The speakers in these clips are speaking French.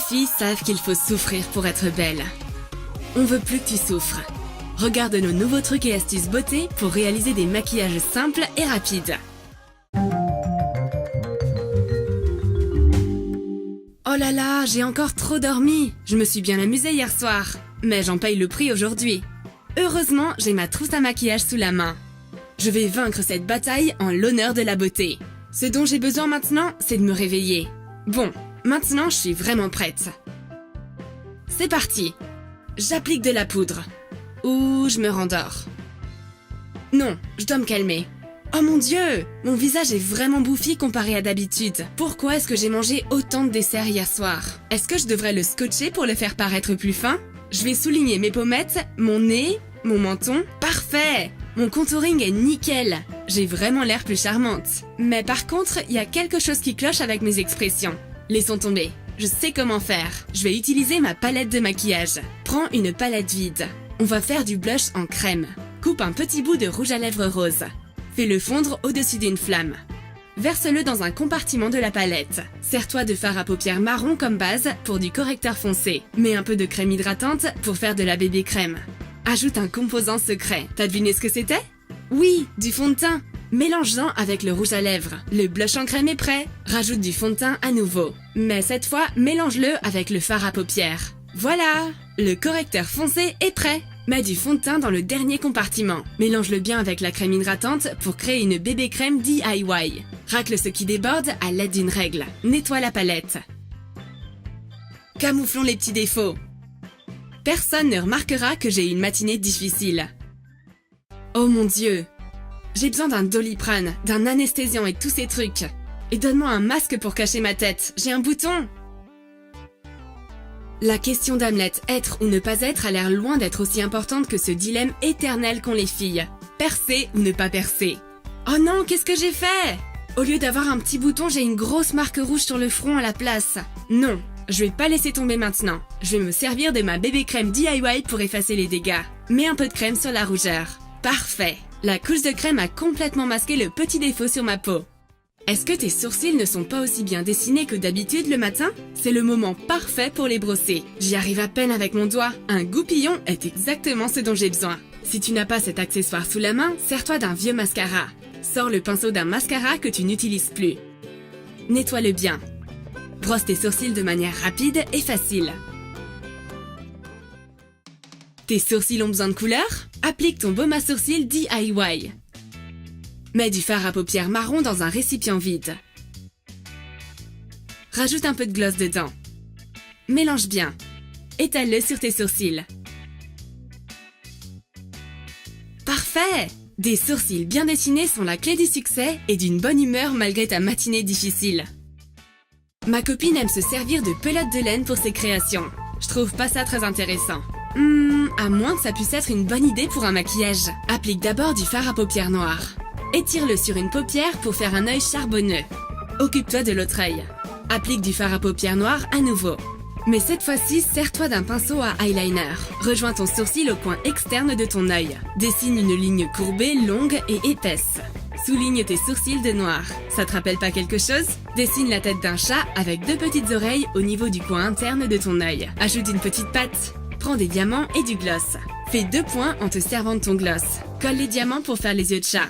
filles savent qu'il faut souffrir pour être belle. On veut plus que tu souffres. Regarde nos nouveaux trucs et astuces beauté pour réaliser des maquillages simples et rapides. Oh là là, j'ai encore trop dormi. Je me suis bien amusée hier soir. Mais j'en paye le prix aujourd'hui. Heureusement, j'ai ma trousse à maquillage sous la main. Je vais vaincre cette bataille en l'honneur de la beauté. Ce dont j'ai besoin maintenant, c'est de me réveiller. Bon, maintenant je suis vraiment prête. C'est parti. J'applique de la poudre. Ou je me rendors. Non, je dois me calmer. Oh mon Dieu, mon visage est vraiment bouffi comparé à d'habitude. Pourquoi est-ce que j'ai mangé autant de desserts hier soir? Est-ce que je devrais le scotcher pour le faire paraître plus fin? Je vais souligner mes pommettes, mon nez, mon menton. Parfait! Mon contouring est nickel. J'ai vraiment l'air plus charmante. Mais par contre, il y a quelque chose qui cloche avec mes expressions. Laissons tomber. Je sais comment faire. Je vais utiliser ma palette de maquillage. Prends une palette vide. On va faire du blush en crème. Coupe un petit bout de rouge à lèvres rose. Fais-le fondre au-dessus d'une flamme. Verse-le dans un compartiment de la palette. Sers-toi de fard à paupières marron comme base pour du correcteur foncé. Mets un peu de crème hydratante pour faire de la bébé crème. Ajoute un composant secret. T'as deviné ce que c'était? Oui, du fond de teint. Mélange-en avec le rouge à lèvres. Le blush en crème est prêt. Rajoute du fond de teint à nouveau. Mais cette fois, mélange-le avec le fard à paupières. Voilà! Le correcteur foncé est prêt. Mets du fond de teint dans le dernier compartiment. Mélange-le bien avec la crème hydratante pour créer une bébé crème DIY. Racle ce qui déborde à l'aide d'une règle. Nettoie la palette. Camouflons les petits défauts. Personne ne remarquera que j'ai eu une matinée difficile. Oh mon Dieu! J'ai besoin d'un Doliprane, d'un anesthésiant et tous ces trucs. Et donne-moi un masque pour cacher ma tête. J'ai un bouton! La question d'Hamlet, être ou ne pas être, a l'air loin d'être aussi importante que ce dilemme éternel qu'ont les filles. Percer ou ne pas percer. Oh non, qu'est-ce que j'ai fait? Au lieu d'avoir un petit bouton, j'ai une grosse marque rouge sur le front à la place. Non, je vais pas laisser tomber maintenant. Je vais me servir de ma bébé crème DIY pour effacer les dégâts. Mets un peu de crème sur la rougeur. Parfait. La couche de crème a complètement masqué le petit défaut sur ma peau. Est-ce que tes sourcils ne sont pas aussi bien dessinés que d'habitude le matin? C'est le moment parfait pour les brosser. J'y arrive à peine avec mon doigt. Un goupillon est exactement ce dont j'ai besoin. Si tu n'as pas cet accessoire sous la main, sers-toi d'un vieux mascara. Sors le pinceau d'un mascara que tu n'utilises plus. Nettoie-le bien. Brosse tes sourcils de manière rapide et facile. Tes sourcils ont besoin de couleur? Applique ton baume à sourcils DIY. Mets du fard à paupières marron dans un récipient vide. Rajoute un peu de gloss dedans. Mélange bien. Étale-le sur tes sourcils. Parfait! Des sourcils bien dessinés sont la clé du succès et d'une bonne humeur malgré ta matinée difficile. Ma copine aime se servir de pelotes de laine pour ses créations. Je trouve pas ça très intéressant. À moins que ça puisse être une bonne idée pour un maquillage. Applique d'abord du fard à paupières noir. Étire-le sur une paupière pour faire un œil charbonneux. Occupe-toi de l'autre œil. Applique du fard à paupières noir à nouveau. Mais cette fois-ci, sers-toi d'un pinceau à eyeliner. Rejoins ton sourcil au coin externe de ton œil. Dessine une ligne courbée, longue et épaisse. Souligne tes sourcils de noir. Ça te rappelle pas quelque chose? Dessine la tête d'un chat avec deux petites oreilles au niveau du coin interne de ton œil. Ajoute une petite patte. Prends des diamants et du gloss. Fais 2 points en te servant de ton gloss. Colle les diamants pour faire les yeux de chat.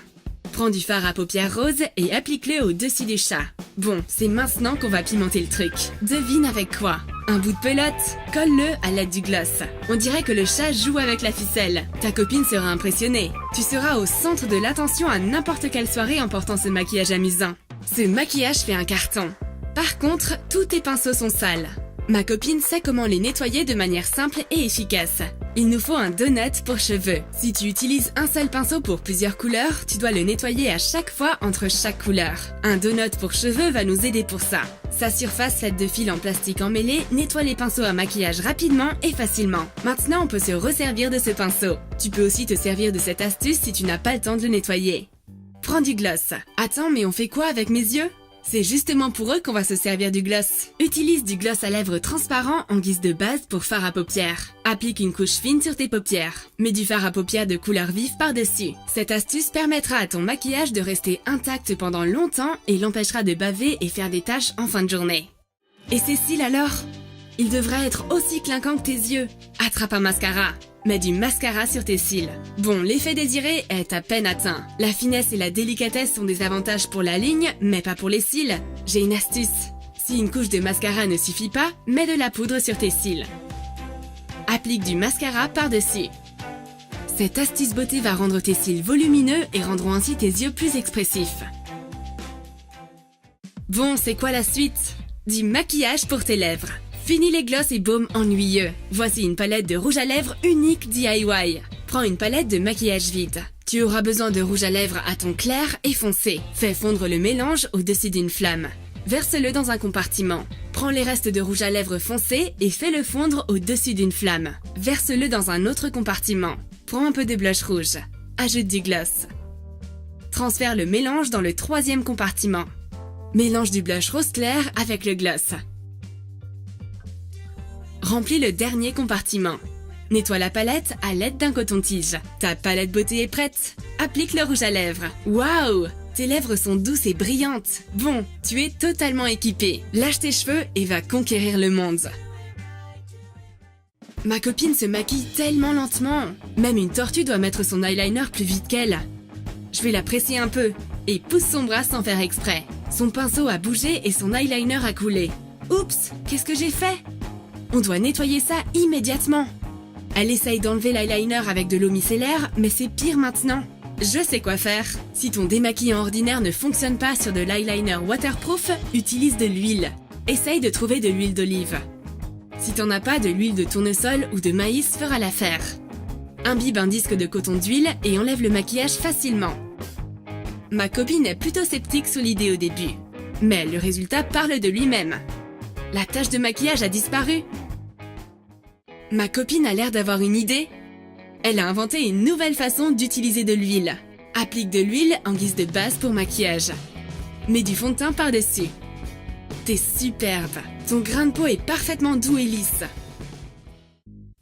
Prends du fard à paupières rose et applique-le au-dessus du chat. Bon, c'est maintenant qu'on va pimenter le truc. Devine avec quoi? Un bout de pelote? Colle-le à l'aide du gloss. On dirait que le chat joue avec la ficelle. Ta copine sera impressionnée. Tu seras au centre de l'attention à n'importe quelle soirée en portant ce maquillage amusant. Ce maquillage fait un carton. Par contre, tous tes pinceaux sont sales. Ma copine sait comment les nettoyer de manière simple et efficace. Il nous faut un donut pour cheveux. Si tu utilises un seul pinceau pour plusieurs couleurs, tu dois le nettoyer à chaque fois entre chaque couleur. Un donut pour cheveux va nous aider pour ça. Sa surface faite de fils en plastique emmêlé nettoie les pinceaux à maquillage rapidement et facilement. Maintenant, on peut se resservir de ce pinceau. Tu peux aussi te servir de cette astuce si tu n'as pas le temps de le nettoyer. Prends du gloss. Attends, mais on fait quoi avec mes yeux? C'est justement pour eux qu'on va se servir du gloss. Utilise du gloss à lèvres transparent en guise de base pour fard à paupières. Applique une couche fine sur tes paupières. Mets du fard à paupières de couleur vive par-dessus. Cette astuce permettra à ton maquillage de rester intact pendant longtemps et l'empêchera de baver et faire des taches en fin de journée. Et ces cils alors? Il devrait être aussi clinquant que tes yeux. Attrape un mascara. Mets du mascara sur tes cils. Bon, l'effet désiré est à peine atteint. La finesse et la délicatesse sont des avantages pour la ligne, mais pas pour les cils. J'ai une astuce. Si une couche de mascara ne suffit pas, mets de la poudre sur tes cils. Applique du mascara par-dessus. Cette astuce beauté va rendre tes cils volumineux et rendront ainsi tes yeux plus expressifs. Bon, c'est quoi la suite? Du maquillage pour tes lèvres. Fini les glosses et baumes ennuyeux. Voici une palette de rouge à lèvres unique DIY. Prends une palette de maquillage vide. Tu auras besoin de rouge à lèvres à ton clair et foncé. Fais fondre le mélange au-dessus d'une flamme. Verse-le dans un compartiment. Prends les restes de rouge à lèvres foncé et fais-le fondre au-dessus d'une flamme. Verse-le dans un autre compartiment. Prends un peu de blush rouge. Ajoute du gloss. Transfère le mélange dans le troisième compartiment. Mélange du blush rose clair avec le gloss. Remplis le dernier compartiment. Nettoie la palette à l'aide d'un coton-tige. Ta palette beauté est prête. Applique le rouge à lèvres. Waouh! Tes lèvres sont douces et brillantes. Bon, tu es totalement équipé. Lâche tes cheveux et va conquérir le monde. Ma copine se maquille tellement lentement. Même une tortue doit mettre son eyeliner plus vite qu'elle. Je vais la presser un peu et pousse son bras sans faire exprès. Son pinceau a bougé et son eyeliner a coulé. Oups, qu'est-ce que j'ai fait? On doit nettoyer ça immédiatement. Elle essaye d'enlever l'eyeliner avec de l'eau micellaire, mais c'est pire maintenant. Je sais quoi faire. Si ton démaquillant ordinaire ne fonctionne pas sur de l'eyeliner waterproof, utilise de l'huile. Essaye de trouver de l'huile d'olive. Si t'en as pas, de l'huile de tournesol ou de maïs fera l'affaire. Imbibe un disque de coton d'huile et enlève le maquillage facilement. Ma copine est plutôt sceptique sur l'idée au début. Mais le résultat parle de lui-même. La tache de maquillage a disparu. Ma copine a l'air d'avoir une idée. Elle a inventé une nouvelle façon d'utiliser de l'huile. Applique de l'huile en guise de base pour maquillage. Mets du fond de teint par-dessus. T'es superbe. Ton grain de peau est parfaitement doux et lisse.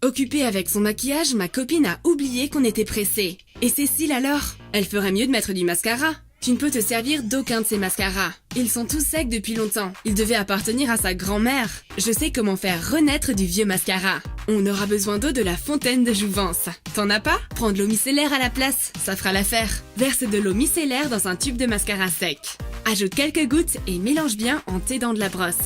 Occupée avec son maquillage, ma copine a oublié qu'on était pressé. Et ses cils alors? Elle ferait mieux de mettre du mascara. Tu ne peux te servir d'aucun de ces mascaras. Ils sont tous secs depuis longtemps. Ils devaient appartenir à sa grand-mère. Je sais comment faire renaître du vieux mascara. On aura besoin d'eau de la fontaine de jouvence. T'en as pas? Prends de l'eau micellaire à la place, ça fera l'affaire. Verse de l'eau micellaire dans un tube de mascara sec. Ajoute quelques gouttes et mélange bien en t'aidant de la brosse.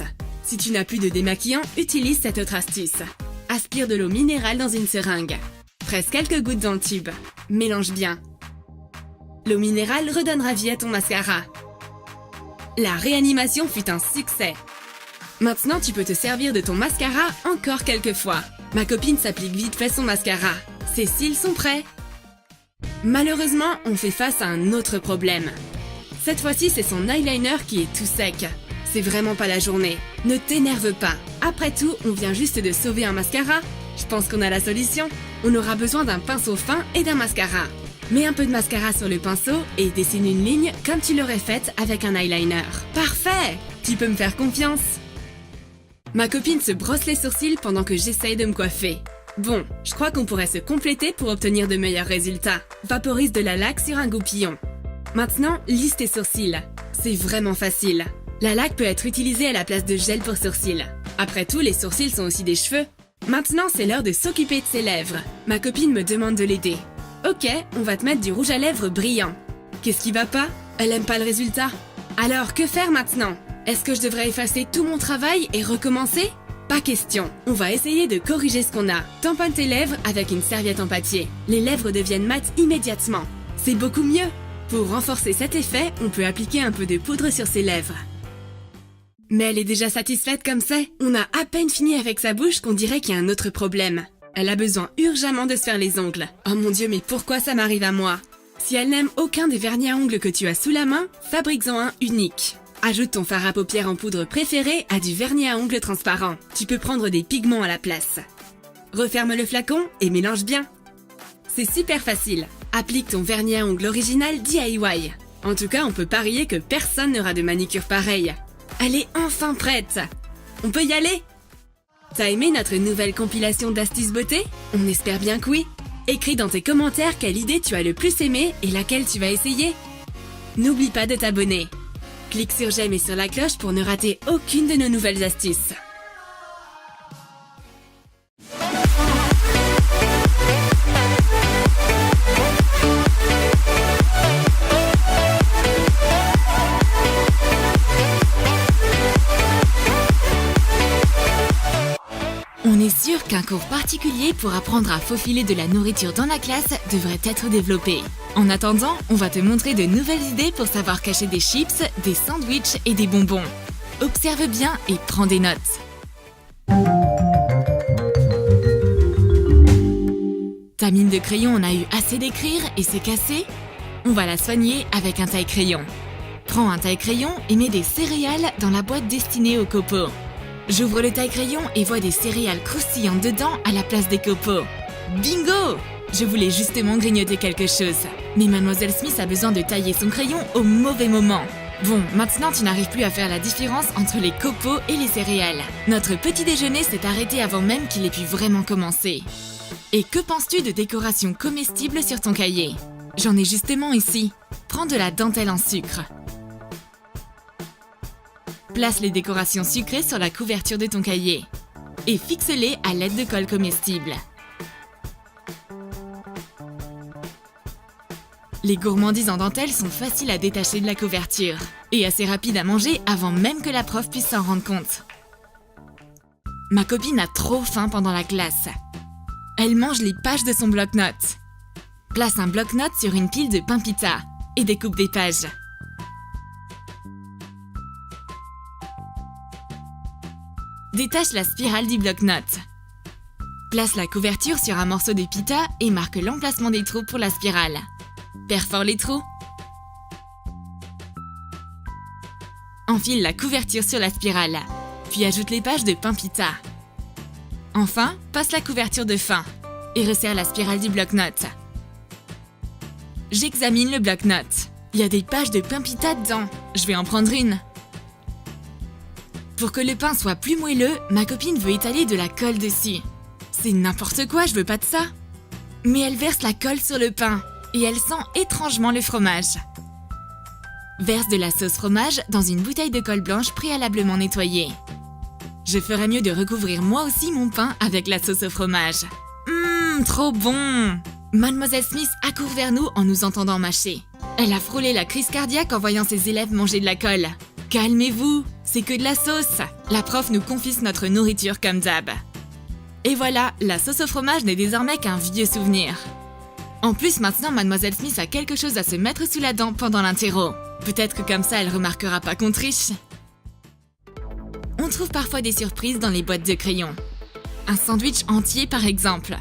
Si tu n'as plus de démaquillant, utilise cette autre astuce. Aspire de l'eau minérale dans une seringue. Presse quelques gouttes dans le tube. Mélange bien. L'eau minérale redonnera vie à ton mascara. La réanimation fut un succès. Maintenant, tu peux te servir de ton mascara encore quelques fois. Ma copine s'applique vite fait son mascara. Ses cils sont prêts. Malheureusement, on fait face à un autre problème. Cette fois-ci, c'est son eyeliner qui est tout sec. C'est vraiment pas la journée. Ne t'énerve pas. Après tout, on vient juste de sauver un mascara. Je pense qu'on a la solution. On aura besoin d'un pinceau fin et d'un mascara. Mets un peu de mascara sur le pinceau et dessine une ligne comme tu l'aurais faite avec un eyeliner. Parfait! Tu peux me faire confiance. Ma copine se brosse les sourcils pendant que j'essaye de me coiffer. Bon, je crois qu'on pourrait se compléter pour obtenir de meilleurs résultats. Vaporise de la laque sur un goupillon. Maintenant, lisse tes sourcils. C'est vraiment facile. La laque peut être utilisée à la place de gel pour sourcils. Après tout, les sourcils sont aussi des cheveux. Maintenant, c'est l'heure de s'occuper de ses lèvres. Ma copine me demande de l'aider. Ok, on va te mettre du rouge à lèvres brillant. Qu'est-ce qui va pas? Elle aime pas le résultat. Alors, que faire maintenant? Est-ce que je devrais effacer tout mon travail et recommencer? Pas question. On va essayer de corriger ce qu'on a. Tamponne tes lèvres avec une serviette en papier. Les lèvres deviennent mates immédiatement. C'est beaucoup mieux. Pour renforcer cet effet, on peut appliquer un peu de poudre sur ses lèvres. Mais elle est déjà satisfaite comme c'est. On a à peine fini avec sa bouche qu'on dirait qu'il y a un autre problème. Elle a besoin urgemment de se faire les ongles. Oh mon Dieu, mais pourquoi ça m'arrive à moi? Si elle n'aime aucun des vernis à ongles que tu as sous la main, fabrique-en un unique. Ajoute ton fard à paupières en poudre préféré à du vernis à ongles transparent. Tu peux prendre des pigments à la place. Referme le flacon et mélange bien. C'est super facile. Applique ton vernis à ongles original DIY. En tout cas, on peut parier que personne n'aura de manicure pareille. Elle est enfin prête. On peut y aller? T'as aimé notre nouvelle compilation d'astuces beauté? On espère bien que oui. Écris dans tes commentaires quelle idée tu as le plus aimé et laquelle tu vas essayer. N'oublie pas de t'abonner. Clique sur j'aime et sur la cloche pour ne rater aucune de nos nouvelles astuces. On est sûr qu'un cours particulier pour apprendre à faufiler de la nourriture dans la classe devrait être développé. En attendant, on va te montrer de nouvelles idées pour savoir cacher des chips, des sandwichs et des bonbons. Observe bien et prends des notes. Ta mine de crayon en a eu assez d'écrire et s'est cassée? On va la soigner avec un taille-crayon. Prends un taille-crayon et mets des céréales dans la boîte destinée aux copeaux. J'ouvre le taille-crayon et vois des céréales croustillantes dedans à la place des copeaux. Bingo! Je voulais justement grignoter quelque chose. Mais Mademoiselle Smith a besoin de tailler son crayon au mauvais moment. Bon, maintenant tu n'arrives plus à faire la différence entre les copeaux et les céréales. Notre petit déjeuner s'est arrêté avant même qu'il ait pu vraiment commencer. Et que penses-tu de décorations comestibles sur ton cahier? J'en ai justement ici. Prends de la dentelle en sucre. Place les décorations sucrées sur la couverture de ton cahier et fixe-les à l'aide de colle comestible. Les gourmandises en dentelle sont faciles à détacher de la couverture et assez rapides à manger avant même que la prof puisse s'en rendre compte. Ma copine a trop faim pendant la classe. Elle mange les pages de son bloc-notes. Place un bloc-notes sur une pile de pain pita et découpe des pages. Détache la spirale du bloc-notes. Place la couverture sur un morceau de pita et marque l'emplacement des trous pour la spirale. Perfore les trous. Enfile la couverture sur la spirale, puis ajoute les pages de pain pita. Enfin, passe la couverture de fin et resserre la spirale du bloc-notes. J'examine le bloc-notes. Il y a des pages de pain pita dedans. Je vais en prendre une. Pour que le pain soit plus moelleux, ma copine veut étaler de la colle dessus. C'est n'importe quoi, je veux pas de ça. Mais elle verse la colle sur le pain et elle sent étrangement le fromage. Verse de la sauce fromage dans une bouteille de colle blanche préalablement nettoyée. Je ferais mieux de recouvrir moi aussi mon pain avec la sauce au fromage. Trop bon! Mademoiselle Smith accourt vers nous en nous entendant mâcher. Elle a frôlé la crise cardiaque en voyant ses élèves manger de la colle. Calmez-vous, c'est que de la sauce. La prof nous confisque notre nourriture comme d'hab. Et voilà, la sauce au fromage n'est désormais qu'un vieux souvenir. En plus, maintenant, Mademoiselle Smith a quelque chose à se mettre sous la dent pendant l'interro. Peut-être que comme ça, elle remarquera pas qu'on triche. On trouve parfois des surprises dans les boîtes de crayons. Un sandwich entier, par exemple.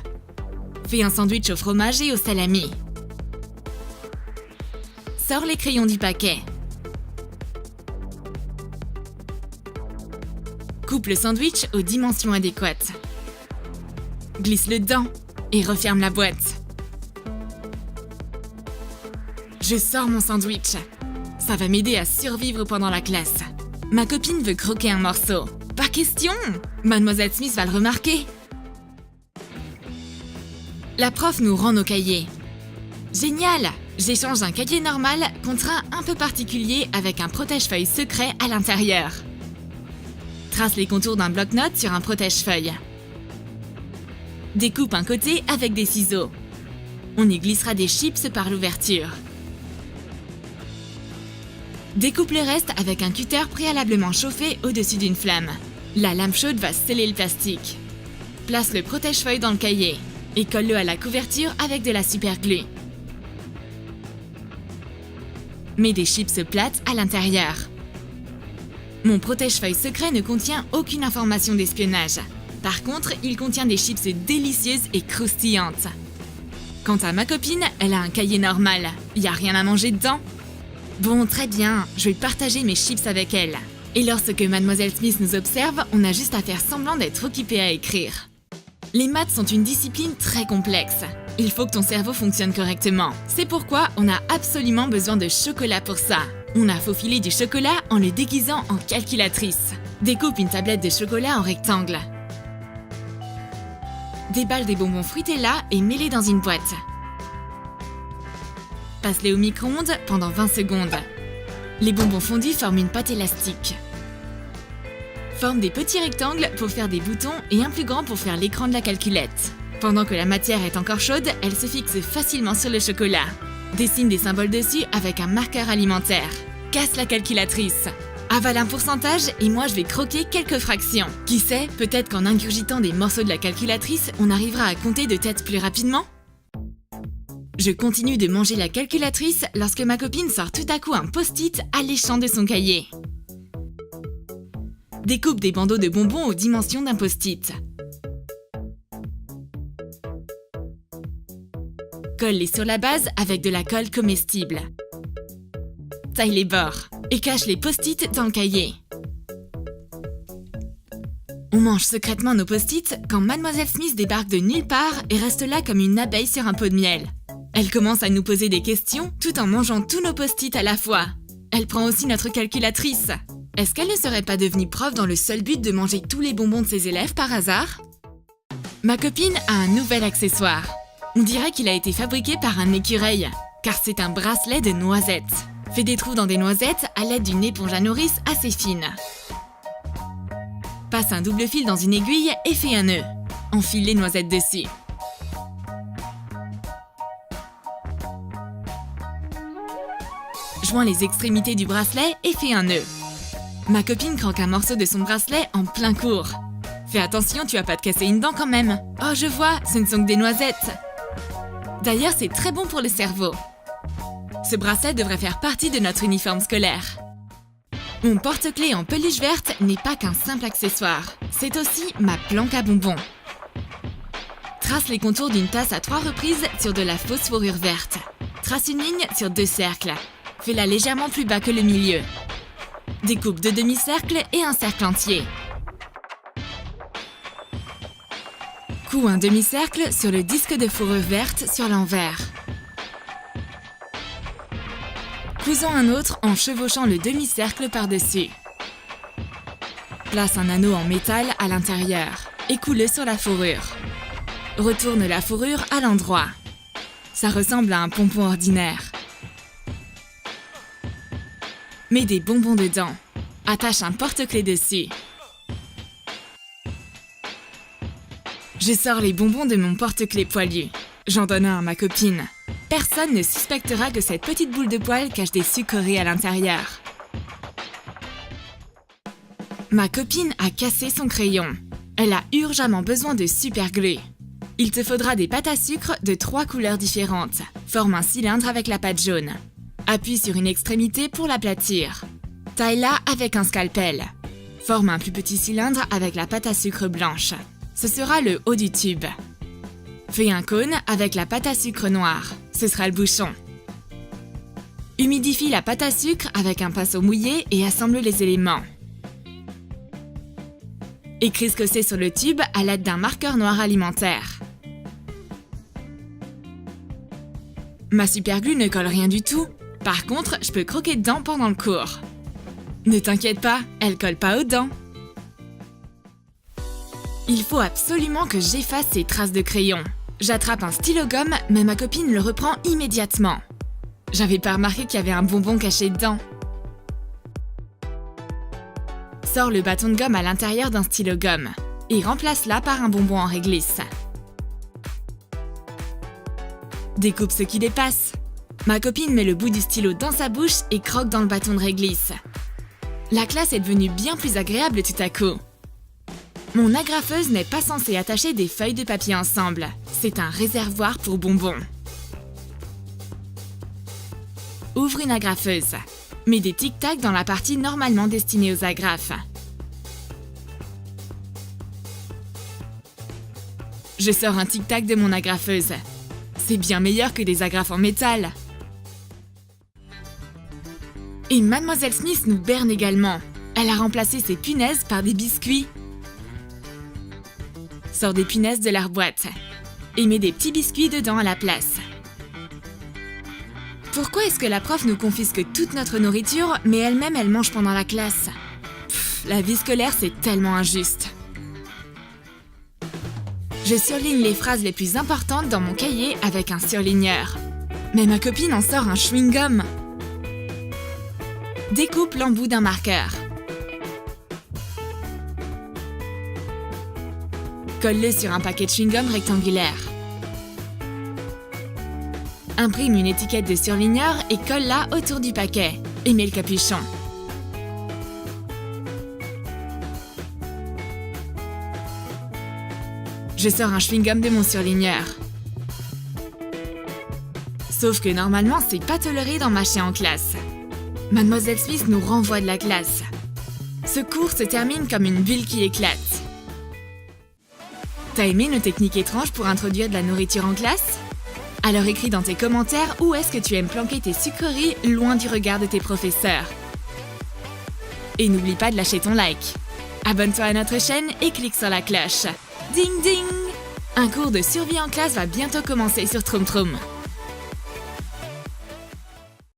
Fais un sandwich au fromage et au salami. Sors les crayons du paquet. Coupe le sandwich aux dimensions adéquates. Glisse-le dedans et referme la boîte. Je sors mon sandwich. Ça va m'aider à survivre pendant la classe. Ma copine veut croquer un morceau. Pas question! Mademoiselle Smith va le remarquer. La prof nous rend nos cahiers. Génial! J'échange un cahier normal contre un peu particulier avec un protège-feuille secret à l'intérieur. Trace les contours d'un bloc-notes sur un protège-feuille. Découpe un côté avec des ciseaux. On y glissera des chips par l'ouverture. Découpe le reste avec un cutter préalablement chauffé au-dessus d'une flamme. La lame chaude va sceller le plastique. Place le protège-feuille dans le cahier et colle-le à la couverture avec de la super-glue. Mets des chips plates à l'intérieur. Mon protège-feuille secret ne contient aucune information d'espionnage. Par contre, il contient des chips délicieuses et croustillantes. Quant à ma copine, elle a un cahier normal. Il n'y a rien à manger dedans. Bon, très bien, je vais partager mes chips avec elle. Et lorsque Mademoiselle Smith nous observe, on a juste à faire semblant d'être occupé à écrire. Les maths sont une discipline très complexe. Il faut que ton cerveau fonctionne correctement. C'est pourquoi on a absolument besoin de chocolat pour ça. On a faufilé du chocolat en le déguisant en calculatrice. Découpe une tablette de chocolat en rectangle. Déballe des bonbons Fruitella et mets-les dans une boîte. Passe-les au micro-ondes pendant 20 secondes. Les bonbons fondus forment une pâte élastique. Forme des petits rectangles pour faire des boutons et un plus grand pour faire l'écran de la calculette. Pendant que la matière est encore chaude, elle se fixe facilement sur le chocolat. Dessine des symboles dessus avec un marqueur alimentaire. Casse la calculatrice. Avale un pourcentage et moi je vais croquer quelques fractions. Qui sait, peut-être qu'en ingurgitant des morceaux de la calculatrice, on arrivera à compter de tête plus rapidement? Je continue de manger la calculatrice lorsque ma copine sort tout à coup un post-it alléchant de son cahier. Découpe des bandeaux de bonbons aux dimensions d'un post-it. Colle-les sur la base avec de la colle comestible. Taille les bords et cache les post-it dans le cahier. On mange secrètement nos post-it quand Mademoiselle Smith débarque de nulle part et reste là comme une abeille sur un pot de miel. Elle commence à nous poser des questions tout en mangeant tous nos post-it à la fois. Elle prend aussi notre calculatrice. Est-ce qu'elle ne serait pas devenue prof dans le seul but de manger tous les bonbons de ses élèves par hasard? Ma copine a un nouvel accessoire. On dirait qu'il a été fabriqué par un écureuil, car c'est un bracelet de noisettes. Fais des trous dans des noisettes à l'aide d'une éponge à nourrice assez fine. Passe un double fil dans une aiguille et fais un nœud. Enfile les noisettes dessus. Joins les extrémités du bracelet et fais un nœud. Ma copine croque un morceau de son bracelet en plein cours. Fais attention, tu vas pas te casser une dent quand même. Oh, je vois, ce ne sont que des noisettes. D'ailleurs, c'est très bon pour le cerveau. Ce bracelet devrait faire partie de notre uniforme scolaire. Mon porte-clés en peluche verte n'est pas qu'un simple accessoire. C'est aussi ma planque à bonbons. Trace les contours d'une tasse à 3 reprises sur de la fausse fourrure verte. Trace une ligne sur 2 cercles. Fais-la légèrement plus bas que le milieu. Découpe 2 demi-cercles et un cercle entier. Couds un demi-cercle sur le disque de fourrure verte sur l'envers. Cousons un autre en chevauchant le demi-cercle par-dessus. Place un anneau en métal à l'intérieur et coule-le sur la fourrure. Retourne la fourrure à l'endroit. Ça ressemble à un pompon ordinaire. Mets des bonbons dedans. Attache un porte-clés dessus. Je sors les bonbons de mon porte-clés poilu. J'en donne un à ma copine. Personne ne suspectera que cette petite boule de poil cache des sucreries à l'intérieur. Ma copine a cassé son crayon. Elle a urgemment besoin de super-glue. Il te faudra des pâtes à sucre de 3 couleurs différentes. Forme un cylindre avec la pâte jaune. Appuie sur une extrémité pour l'aplatir. Taille-la avec un scalpel. Forme un plus petit cylindre avec la pâte à sucre blanche. Ce sera le haut du tube. Fais un cône avec la pâte à sucre noire. Ce sera le bouchon. Humidifie la pâte à sucre avec un pinceau mouillé et assemble les éléments. Écris ce que c'est sur le tube à l'aide d'un marqueur noir alimentaire. Ma superglue ne colle rien du tout. Par contre, je peux croquer dedans pendant le cours. Ne t'inquiète pas, elle colle pas aux dents. Il faut absolument que j'efface ces traces de crayon. J'attrape un stylo gomme, mais ma copine le reprend immédiatement. J'avais pas remarqué qu'il y avait un bonbon caché dedans. Sors le bâton de gomme à l'intérieur d'un stylo gomme et remplace-la par un bonbon en réglisse. Découpe ce qui dépasse. Ma copine met le bout du stylo dans sa bouche et croque dans le bâton de réglisse. La classe est devenue bien plus agréable tout à coup. Mon agrafeuse n'est pas censée attacher des feuilles de papier ensemble. C'est un réservoir pour bonbons. Ouvre une agrafeuse. Mets des tic-tac dans la partie normalement destinée aux agrafes. Je sors un tic-tac de mon agrafeuse. C'est bien meilleur que des agrafes en métal. Et Mademoiselle Smith nous berne également. Elle a remplacé ses punaises par des biscuits. Sors des punaises de leur boîte et mets des petits biscuits dedans à la place. Pourquoi est-ce que la prof nous confisque toute notre nourriture, mais elle-même elle mange pendant la classe? La vie scolaire, c'est tellement injuste. Je surligne les phrases les plus importantes dans mon cahier avec un surligneur. Mais ma copine en sort un chewing-gum. Découpe l'embout d'un marqueur. Colle-le sur un paquet de chewing-gum rectangulaire. Imprime une étiquette de surligneur et colle-la autour du paquet. Et mets le capuchon. Je sors un chewing-gum de mon surligneur. Sauf que normalement, c'est pas toléré d'en mâcher en classe. Mademoiselle Smith nous renvoie de la classe. Ce cours se termine comme une bulle qui éclate. T'as aimé nos techniques étranges pour introduire de la nourriture en classe? Alors écris dans tes commentaires où est-ce que tu aimes planquer tes sucreries loin du regard de tes professeurs. Et n'oublie pas de lâcher ton like. Abonne-toi à notre chaîne et clique sur la cloche. Ding ding! Un cours de survie en classe va bientôt commencer sur Troom Troom.